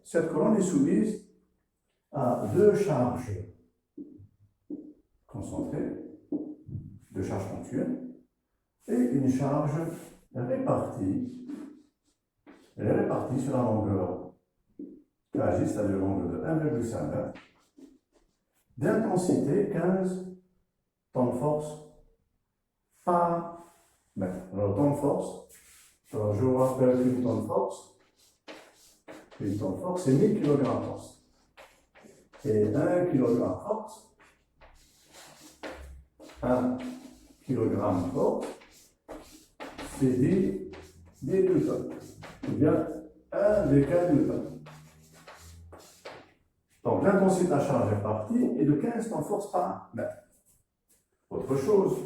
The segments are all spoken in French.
cette colonne est soumise à deux charges concentrées, deux charges ponctuelles, et une charge répartie. Elle est répartie sur la longueur KJ, c'est-à-dire longueur de 1,5 m, d'intensité 15 tonnes de force par mètre. Alors, tonne de force, alors je vous rappelle qu'une tonne de force, c'est 1000 kg de force. Et 1 kg de force, 1 kg de force, c'est 10 newtons, ou bien 1 décanewton. Donc l'intensité de la charge répartie est de 15 tonnes de force par mètre. Autre chose,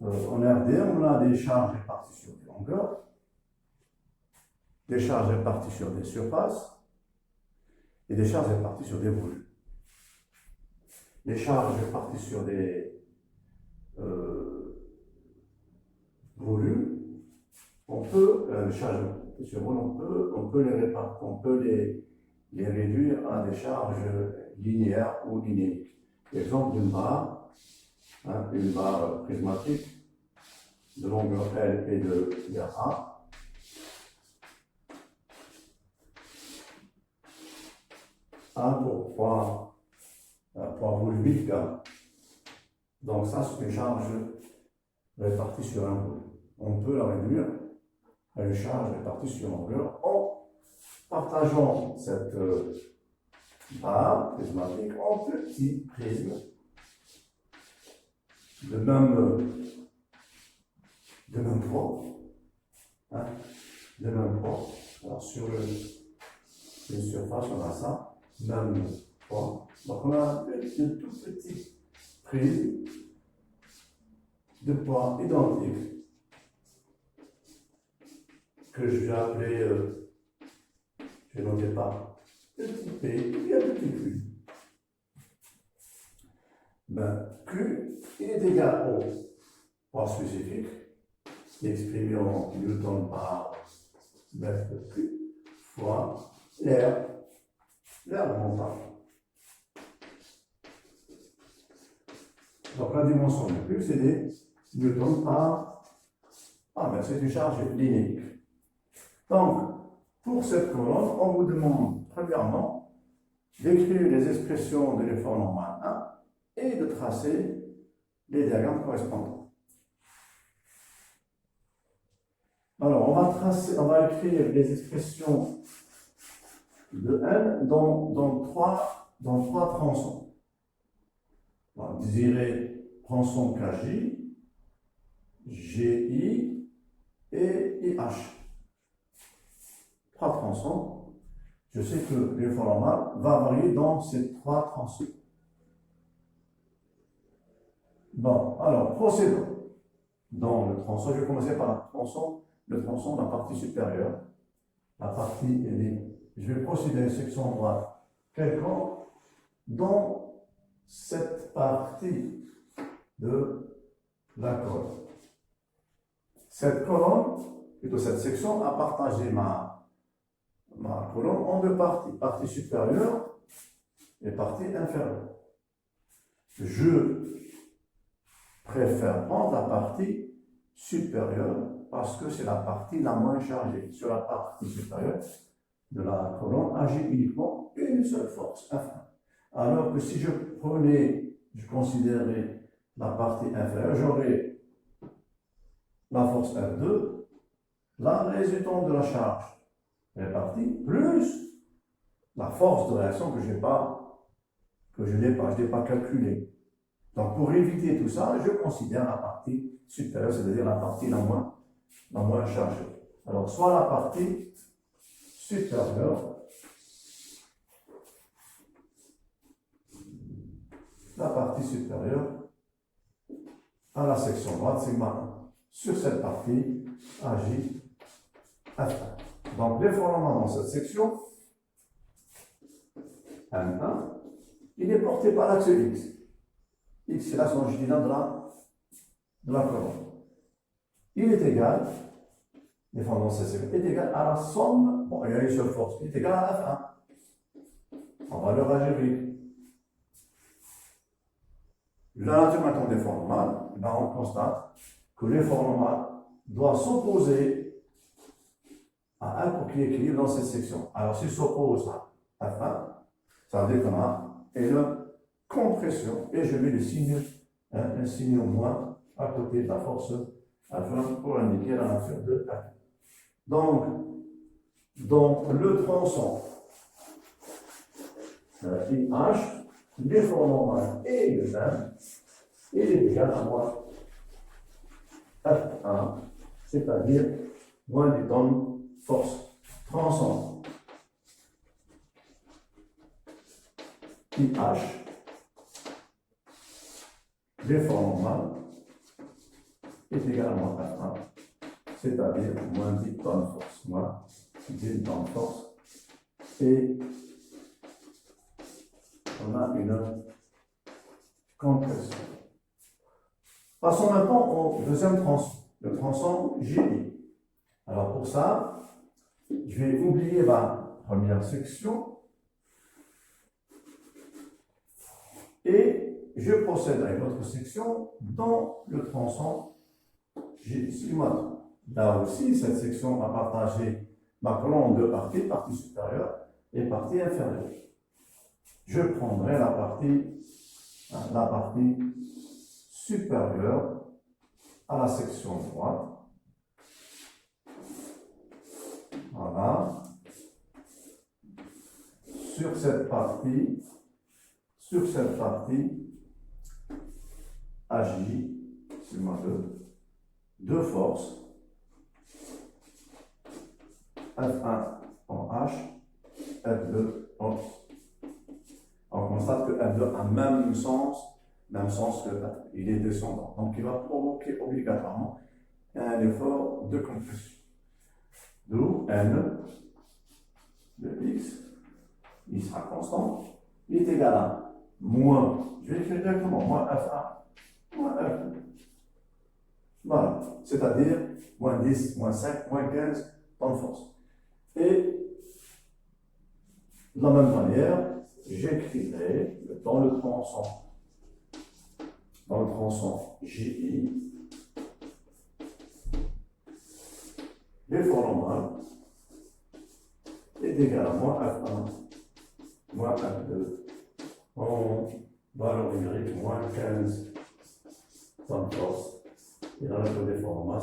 en RD, on a des charges réparties sur des longueurs, des charges réparties sur des surfaces et des charges réparties sur des volumes. Les charges réparties sur des volumes, on peut, les charges sur volume, on peut les répartir, on peut les réduire à des charges linéaires ou linéiques. Exemple d'une barre, une barre prismatique de longueur L et de A. A pour poids volumique. Donc ça, c'est une charge répartie sur un volume. On peut la réduire à une charge répartie sur longueur en partageant cette barre prismatique en petits prismes de même poids. De même poids. Alors sur une surface, on a ça, même poids. Donc on a un tout petit prisme de poids identique que je vais appeler, je vais noter par petit p et un petit q. Ben, q il est égal au poids spécifique, exprimé en newton par mètre cube, fois l'air montant. Donc la dimension du cube, c'est des newtons par mètre, c'est une charge linéaire. Donc, pour cette colonne, on vous demande, premièrement, d'écrire les expressions de l'effort normal 1 et de tracer les diagrammes correspondants. Alors, on va écrire les expressions de N dans trois tronçons. On dirait tronçon KJ, GI et IH. Trois tronçons. Je sais que l'effort normal va varier dans ces trois tronçons. Bon, alors, procédons. Dans le tronçon, je vais commencer par le tronçon de la partie supérieure. La partie, je vais procéder à une section droite quelconque dans cette partie de la colonne. Cette colonne, plutôt cette section, a partagé ma colonne en deux parties, partie supérieure et partie inférieure. Je préfère prendre la partie supérieure parce que c'est la partie la moins chargée. Sur la partie supérieure de la colonne agit uniquement une seule force, F1. Alors que si je considérais la partie inférieure, j'aurais la force F2, la résultante de la charge répartie, plus la force de réaction que je n'ai pas calculée. Donc pour éviter tout ça, je considère la partie supérieure, c'est-à-dire la partie la moins chargée. Alors soit la partie supérieure, à la section droite, sigma 1. Sur cette partie, agit F1. Donc l'effort normal dans cette section, M1, il est porté par l'axe X. X, c'est l'axe longitudinal de la colonne. Il est égal défendant cette section est égal à la somme, bon, il y a une seule force, est égal à F1, en valeur algébrique. La nature maintenant d'effort normal, ben on constate que l'effort normal doit s'opposer à 1 pour qu'il équilibre dans cette section. Alors s'il s'oppose à F1, ça veut dire qu'on a une compression, et je mets le signe, un signe au moins à côté de la force afin pour indiquer la nature de F1. Donc, le tronçon IH, l'effort normal est le même, il est égal à moins F1, c'est-à-dire moins du temps force. Tronçon IH, l'effort normal est égal à moins F1, c'est-à-dire moins 10 tonnes force, moins 10 tonnes force, et on a une compression. Passons maintenant au deuxième tronçon, le tronçon GI. Alors pour ça, je vais oublier ma première section et je procède à une autre section dans le tronçon GI. Là aussi, cette section va partager ma colonne en deux parties, partie supérieure et partie inférieure. Je prendrai la partie supérieure à la section droite. Voilà. Sur cette partie, agit, sigma 2 forces, F1 en H, F2 en I. On constate que F2 a même sens que F1. Il est descendant. Donc il va provoquer obligatoirement un effort de compression. D'où N de X, il sera constant, il est égal à moins, je vais écrire directement, moins F1, moins F2. Voilà, c'est-à-dire moins 10, moins 5, moins 15 temps de force. Et de la même manière, j'écrirai dans le tronçon JI, l'effort normal est égal à moins F1, moins F2, en valeur numérique, moins 15 temps de force. Et dans notre effort normal,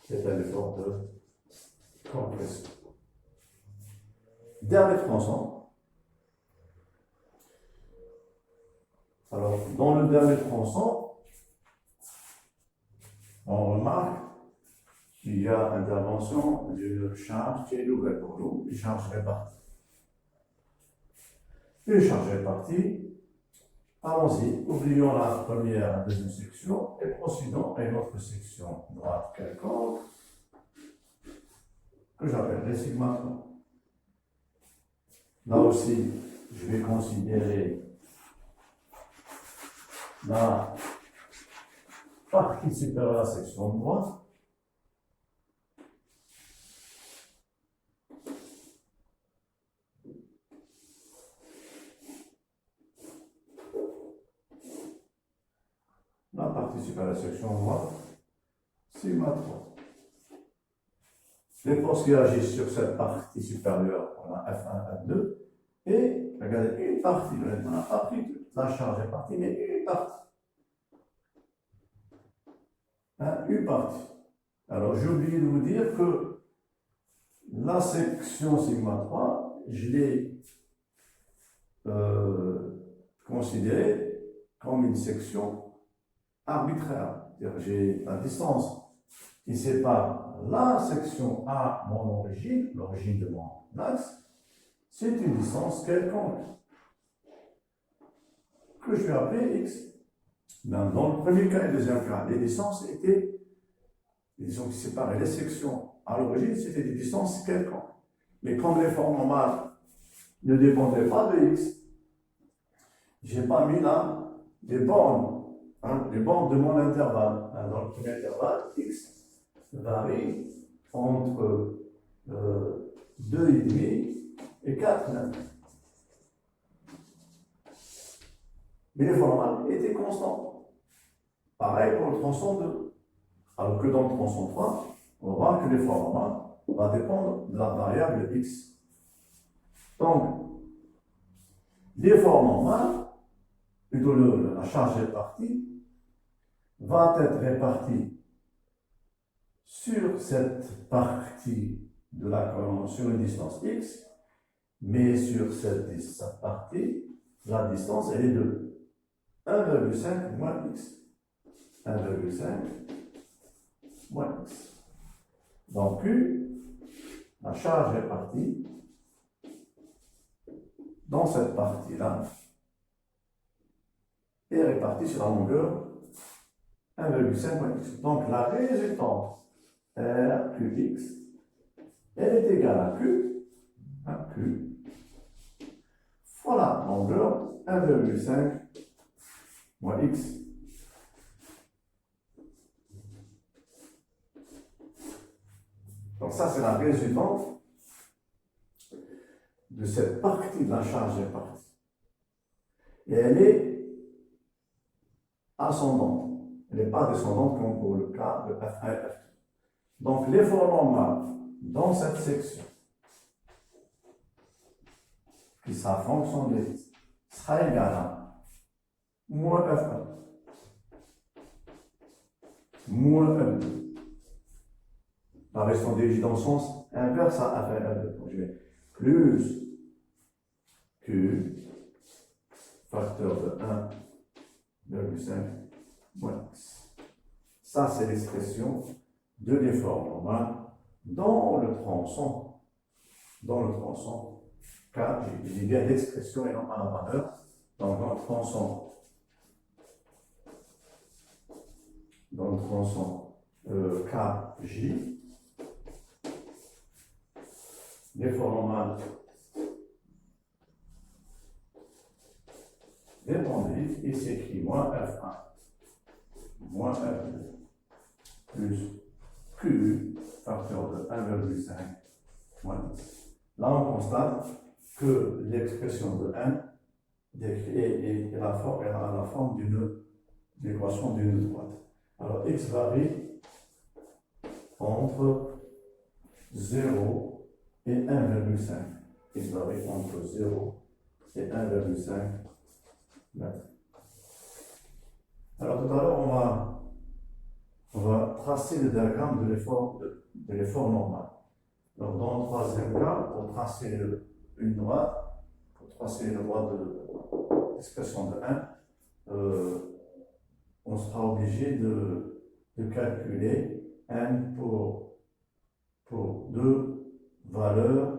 c'est un effort de compression. Dernier tronçon. Alors, dans le dernier tronçon, on remarque qu'il y a intervention d'une charge qui est nouvelle pour nous, une charge répartie. Une charge répartie, allons-y, oublions la première et la deuxième section et procédons à une autre section droite quelconque que j'appellerai sigma 3. Là aussi, je vais considérer la partie supérieure de la section droite. La partie supérieure de la section droite, sigma 3. Les forces qui agissent sur cette partie supérieure, on a F1, F2, et regardez, une partie, on n'a pas pris toute la charge est partie, mais une partie. Une partie. Alors, j'ai oublié de vous dire que la section sigma 3, je l'ai considérée comme une section arbitraire. C'est-à-dire j'ai la distance qui sépare la section A, mon origine, l'origine de mon axe, c'est une distance quelconque que je vais appeler X. Dans le premier cas et le deuxième cas, les distances étaient, les distances qui séparaient les sections à l'origine, c'était des distances quelconques. Mais comme l'effort normal ne dépendait pas de X, je n'ai pas mis là les bornes de mon intervalle. Dans le premier intervalle, X varie entre 2,5 et 4 mètres. Mais l'effort normal était constant. Pareil pour le tronçon 2. Alors que dans le tronçon 3, on voit que l'effort normal va dépendre de la variable x. Donc, l'effort normal, plutôt la charge répartie, va être répartie sur cette partie de la colonne sur une distance x, mais sur cette partie, la distance elle est de 1,5 moins x. 1,5 moins x. Donc Q, la charge répartie dans cette partie-là est répartie sur la longueur 1,5 moins x. Donc la résultante RQX, elle est égale à Q fois la longueur 1,5 moins x. Donc ça, c'est la résultante de cette partie de la charge répartie. Et elle est ascendante. Elle n'est pas descendante comme pour le cas de F1 et F2. Donc l'effort normal dans cette section, qui sa fonction de x, sera égal à moins F1 moins F2. La version dirigée dans le sens inverse à F1 et F2. Donc je vais plus Q facteur de 1,5 moins x. Ça, c'est l'expression de l'effort normal dans le tronçon. Car j'ai bien l'expression et non pas la valeur. Donc, dans le tronçon KJ, l'effort normal dépend de x, il s'écrit moins F1 moins F2 plus Q facteur de 1,5 moins x. Là, on constate que l'expression de n est la forme d'une équation d'une droite. Alors, x varie entre 0 et 1,5. X varie entre 0 et 1,5 mètres. Alors, tout à l'heure, on va tracer le diagramme de l'effort normal. Alors, dans le troisième cas, pour tracer une droite, de l'expression de 1, on sera obligé de calculer n pour deux valeurs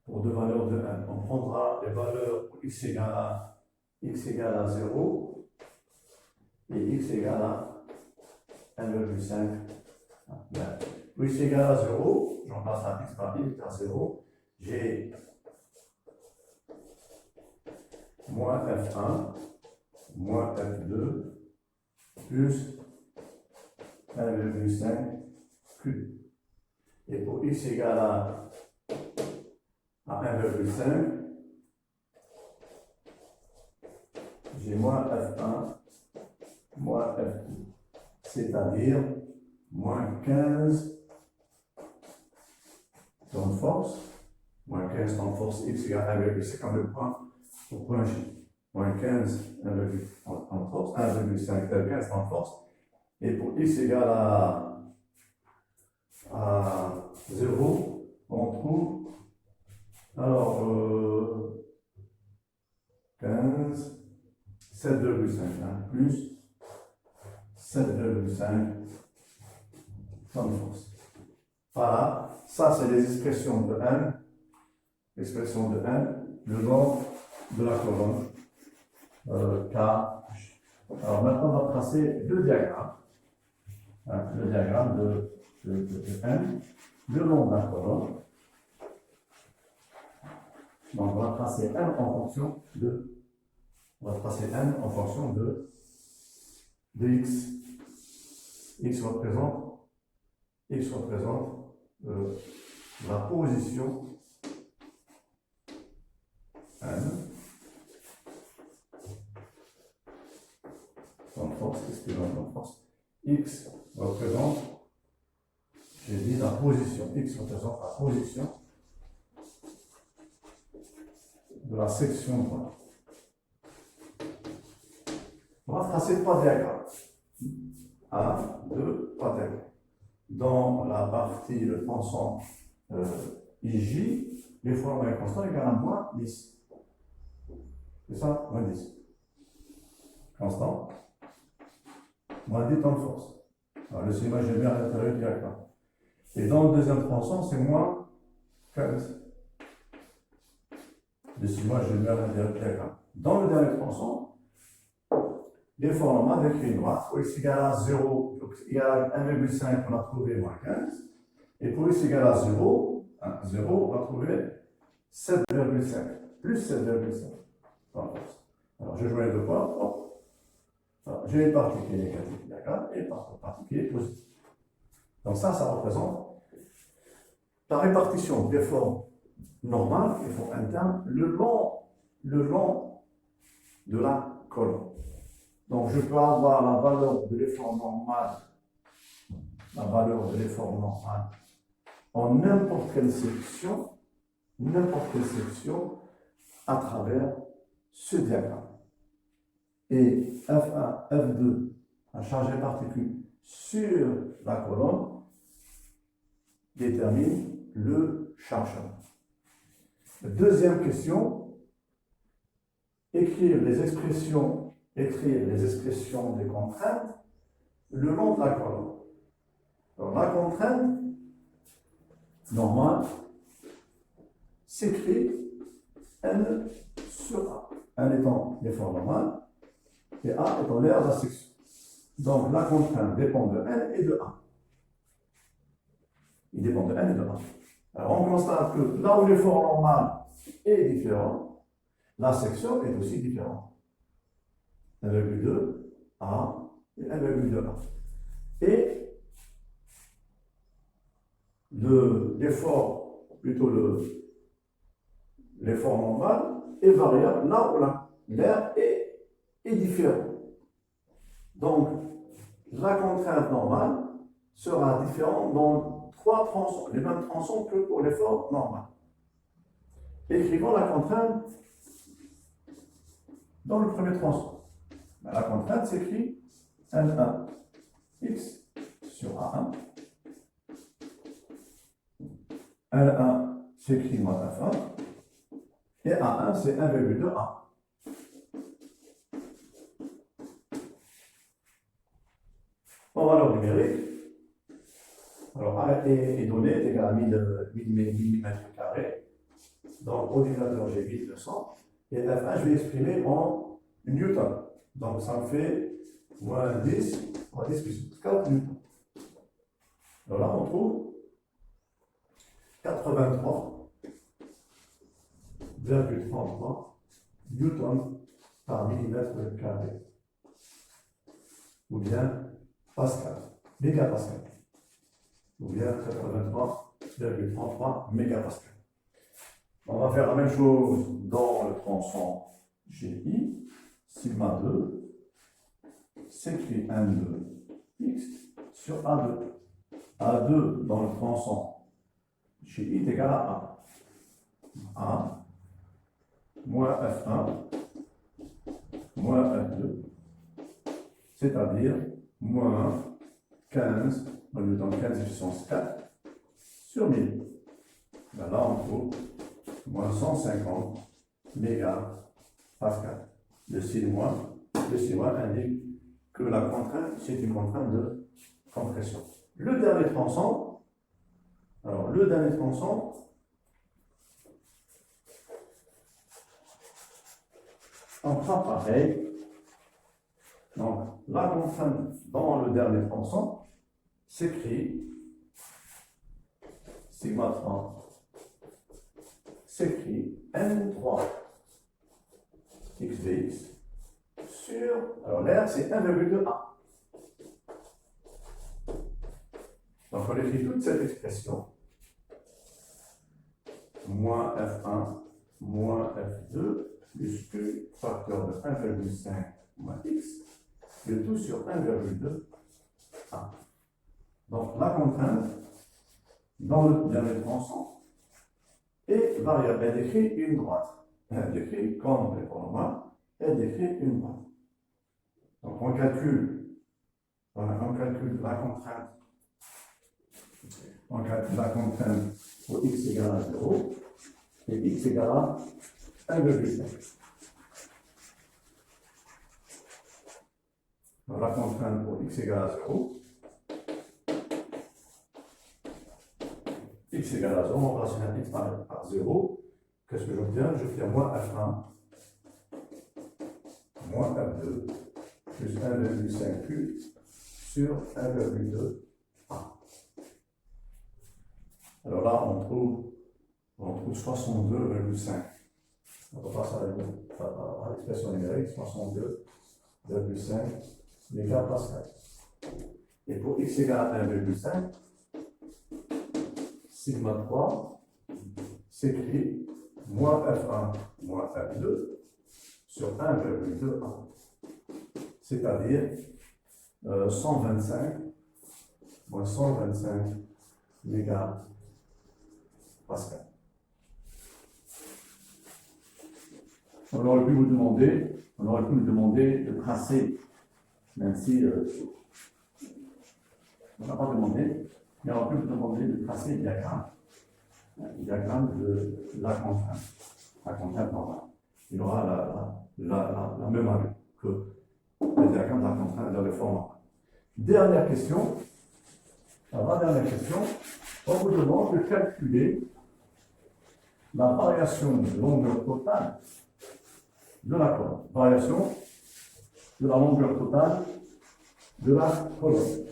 de n. On prendra les valeurs pour x égale à 0 et x égale à 1,5. Pour x égale à 0, j'en passe à x par x à 0, j'ai moins F1 moins F2 plus 1,5 Q. Et pour x égale à 1,5, j'ai moins F1 moins F2, c'est-à-dire moins 15 temps de force, moins 15 temps de force x égale à 1,5 comme le point au point J. Moins 15 temps de force, 1,5 × 15 temps de force. Et pour x égale à 0, on trouve alors 15, 7,5 plus 7,5 temps de force. Voilà, ça c'est les expressions de n, le long de la colonne K. Alors maintenant, on va tracer le diagramme, de n, le long de la colonne. Donc on va tracer n en fonction de x. X représente X représente la position N dans force, qu'est-ce que dans force? X représente, j'ai dit la position, X représente la position de la section droite. On va tracer trois diagrammes. 1, 2, 3 diagrammes. Dans la partie, le tronçon IJ, les formes constants égale à moins 10. C'est ça, moins 10. Constant, moins 10 temps de force. Alors, le cinéma, j'ai bien à l'intérieur du diagramme. Et dans le deuxième tronçon, c'est moins 15. Le cinéma, j'ai bien à l'intérieur du diagramme. Dans le dernier tronçon, l'effort normal décrit une droite. Pour x égale à 0, égale à 1,5, on a trouvé moins 15. Et pour x égale à 0, 0, on va trouver 7,5, plus 7,5. Alors, je joins les deux points. J'ai une partie qui est négative, d'accord, et une partie qui est positive. Donc ça représente la répartition des formes normales, des formes internes, le long de la colonne. Donc je peux avoir la valeur de l'effort normal, en n'importe quelle section à travers ce diagramme. Et F1, F2, un chargé particule sur la colonne, détermine le chargement. Deuxième question, écrire les expressions des contraintes le long de la colonne. Alors, la contrainte normale s'écrit N sur A. N étant l'effort normal et A étant l'aire de la section. Donc la contrainte dépend de N et de A. Il dépend de N et de A. Alors on constate que là où l'effort normal est différent, la section est aussi différente. 1,2 A et 1,2 A. Et l'effort normal est variable là où l'air est différent. Donc, la contrainte normale sera différente dans trois tronçons, les mêmes tronçons que pour l'effort normal. Écrivons la contrainte dans le premier tronçon. La contrainte s'écrit N1 x sur A1. N1 s'écrit moins F1. Et A1, c'est 1,2 A. En valeur numérique, alors A est donné, est égal à 1000 mm². Donc, au diviseur, j'ai 1200. Et F1, je vais exprimer en newton. Donc, ça me fait moins 10 plus 4 newtons. Alors là, on trouve 83,33 newtons par millimètre carré. Ou bien Pascal, mégapascal. Ou bien 83,33 mégapascal. On va faire la même chose dans le tronçon GI. Sigma 2 s'écrit N2 x sur A2. A2 dans le tronçon GI est égal à A. A moins F1 moins F2, c'est-à-dire moins 15, au lieu de 15 puissance 4, sur 1000. Là, on trouve moins 150 mégapascal. Le signe indique que la contrainte, c'est une contrainte de compression. Le dernier tronçon, on fera pareil. Donc, la contrainte dans le dernier tronçon s'écrit sigma 3 s'écrit N3 xdx sur, alors l'air c'est 1,2 A. Donc on écrit toute cette expression, moins F1 moins F2 plus Q facteur de 1,5 moins X, le tout sur 1,2. Donc la contrainte dans le diamètre tronçon est variable. Elle décrit une droite. Elle décrit, comme les pronoms, elle décrit une droite. Donc on calcule la contrainte. On calcule la contrainte pour x égale à 0 et x égale à 1,5. Donc la contrainte pour x égale à 0. X égale à 0, on rationnel x par 0. Qu'est-ce que j'obtiens? J'obtiens moins F1 moins F2 plus 1,5Q sur 1,2 A. Alors là, on trouve 62,5. On passe à l'expression numérique, 62,5 mégapascal. Et pour x égale à 1,5, sigma 3 s'écrit moins F1 moins F2 sur 1,2 A. C'est-à-dire 125 moins 125 mégapascal. On aurait pu vous demander de tracer, même si on n'a pas demandé, mais on aurait pu vous demander de tracer le diagramme de la contrainte normale. Il aura la même allure que le diagramme de la contrainte dans le format. Dernière question. Alors, la dernière question, on vous demande de calculer la variation de longueur totale de la colonne. Variation de la longueur totale de la colonne.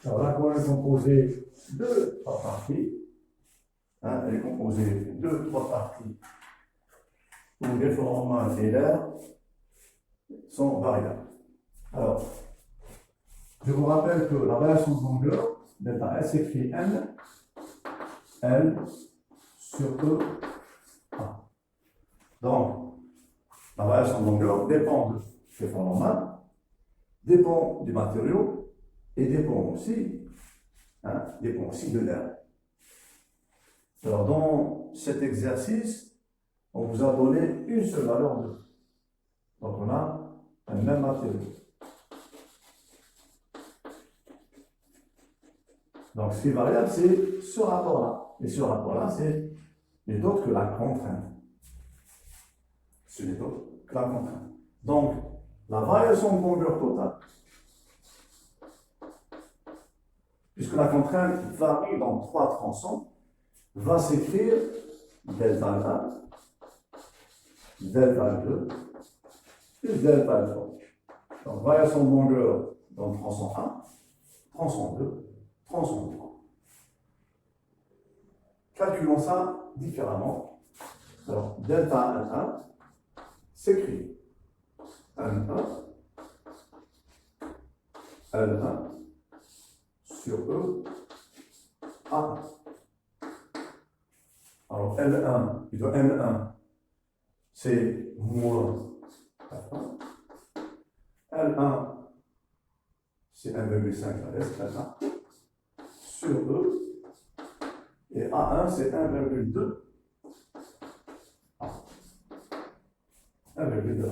Alors, la colonne est composée de 3 parties. Elle est composée de 3 parties où les formes et l'air sont variables. Alors, je vous rappelle que la variation de longueur, delta S s'écrit N, L sur E, A. Donc, la variation de longueur dépend de l'effort normal, dépend du matériau et dépend aussi de l'air. Alors, dans cet exercice, on vous a donné une seule valeur de. Donc, on a un même matériau. Donc, ce qui est variable, c'est ce rapport-là. Et ce rapport-là, n'est autre que la contrainte. Ce n'est autre que la contrainte. Donc, la variation de longueur totale, puisque la contrainte varie dans 3 tronçons, va s'écrire delta 1, delta 2, plus delta 3. Donc, variation de longueur dans tronçon 1, tronçon 2, tronçon 3. Calculons ça différemment. Alors, delta 1 s'écrit N1, L1 sur E, A1. Alors, L1, plutôt N1, c'est moins F1. L1, c'est 1,5 à l'est, L1, sur E. Et A1, c'est 1,2. 1,2.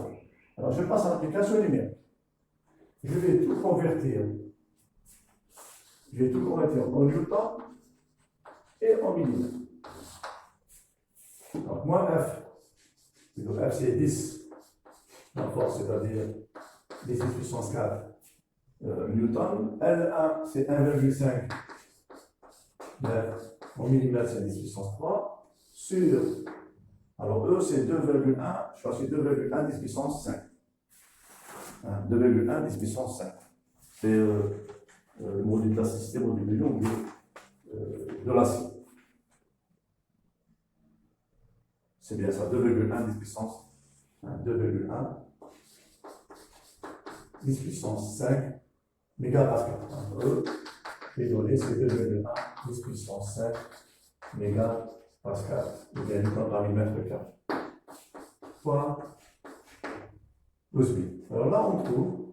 Alors, je passe à l'application numérique. Je vais tout convertir. En newton et en millimètres. Donc, moins F. F, c'est 10. La force, c'est-à-dire 10 puissance 4 newton. L1, c'est 1,5. En millimètres, c'est 10 puissance 3. Sur, alors E, c'est 2,1. Je choisis 2,1 10 puissance 5. 2,1 10 puissance 5. C'est le module d'élasticité, module de Young de l'acier. C'est bien ça, 2,1 10 puissance 2,1 10 puissance 5 mégapascal. E les données, c'est 2,1 10 puissance 5 mégapascal, bien évidemment par millimètre carré. Fois 12 000. Alors là, on trouve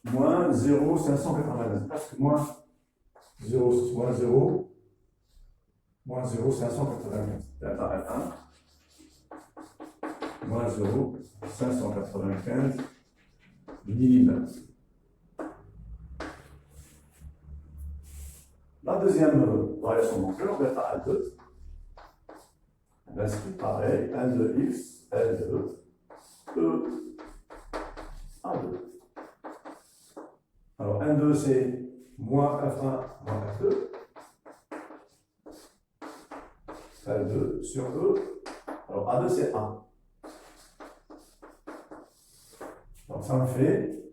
moins 0,599, parce que moins 0,595. Delta F1, moins 0,595 millimètres. La deuxième variation de longueur, delta L2, c'est pareil, L2X, L2, E, A2. Alors N2 c'est moins F1 moins F2, L2 sur E, alors A2 c'est A. Donc ça me fait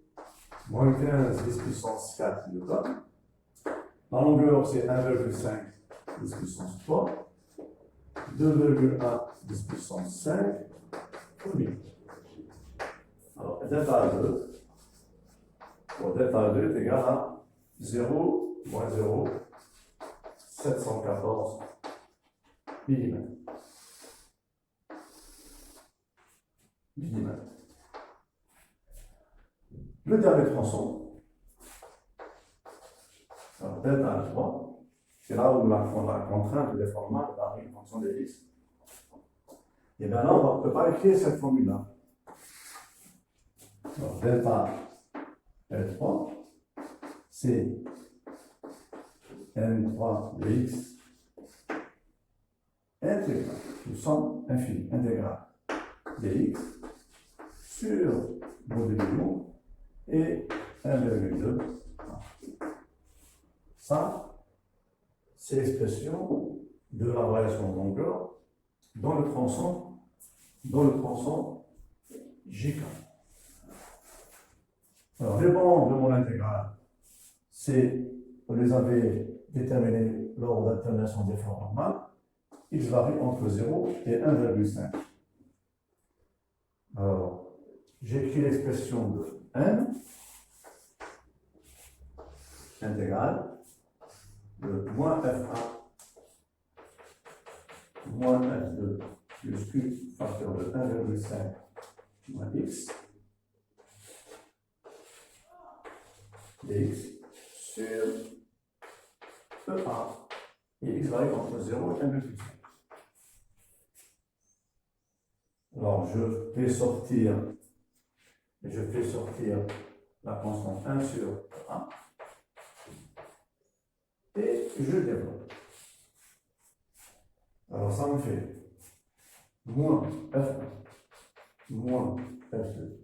moins 15 10 puissance 4 newton. La longueur c'est 1,5 10 puissance 3, 2,1 10 puissance 5 pour 1000. Alors delta 2. Bon, delta 2 est égal à 0 moins 0, 714 mm. Le diamètre tronçon, alors delta 3, c'est là où la contrainte de déformement varie en fonction des x. Et bien là, on ne peut pas écrire cette formule-là. Alors delta L3, c'est N3 dx intégral, nous sommes infini, intégral dx sur modulo et 1,2. Ça, c'est l'expression de la variation de longueur dans le tronçon JK. Alors, les bandes de mon intégrale, c'est, vous les avez déterminées lors de la détermination des formes normales. Ils varient entre 0 et 1,5. Alors, j'écris l'expression de n intégrale de moins f1 moins f2 plus q facteur de 1,5 moins x dx sur EA et x varie entre 0 et 1,5. Alors je fais sortir la constante 1 sur EA et je développe. Alors ça me fait moins F1 moins F2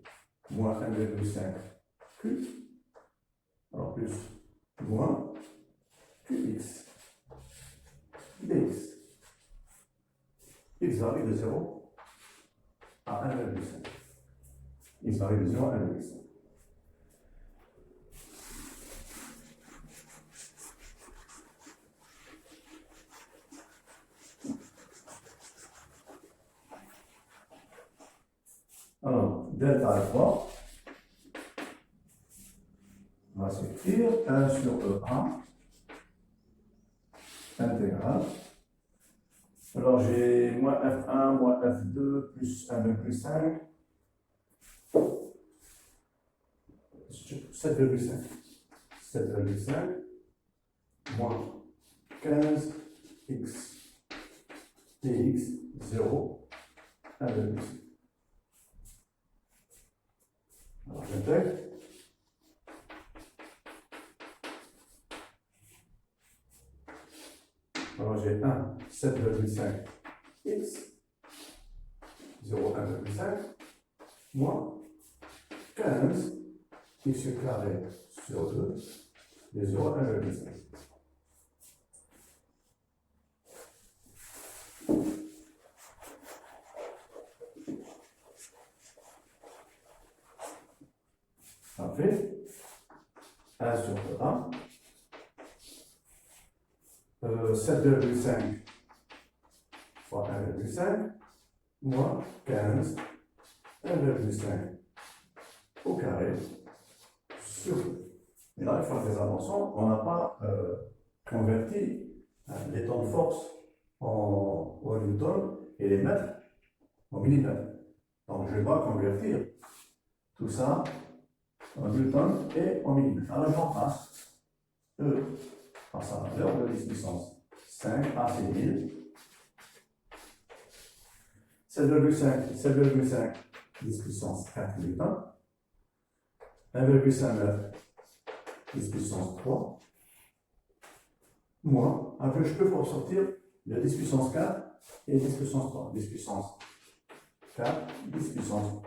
moins 1,5 Q, alors plus moins QX dx. X varie de 0 à 1,5. X varie de 0 à 1,5. Alors, delta 3, on va s'écrire 1 sur E1 intégrale. Alors, j'ai moins F1 moins F2 plus 1,5, 7,5 moins 15 x dx 0 1,5. Alors j'intègre. Alors j'ai 1, 7,5 x 0, 1,5 moins 15 x carré sur 2 et 0, 1,5. Ça fait 1 sur 1, 7,5 fois 1,5 moins 15, 1,5 au carré sur 2. Et là, il faut faire attention, on n'a pas converti les temps de force en newton et les mètres en millimètres. Donc, je dois convertir tout ça en newton et en millimètres. Alors, je remplace E par sa valeur de 10 puissance 5 à 6000. 7,5 10 puissance 4 newton. 1,59 10 puissance 3. Moins, un peu, je peux pour sortir le 10 puissance 4 et 10 puissance 3. 10 puissance 4, 10 puissance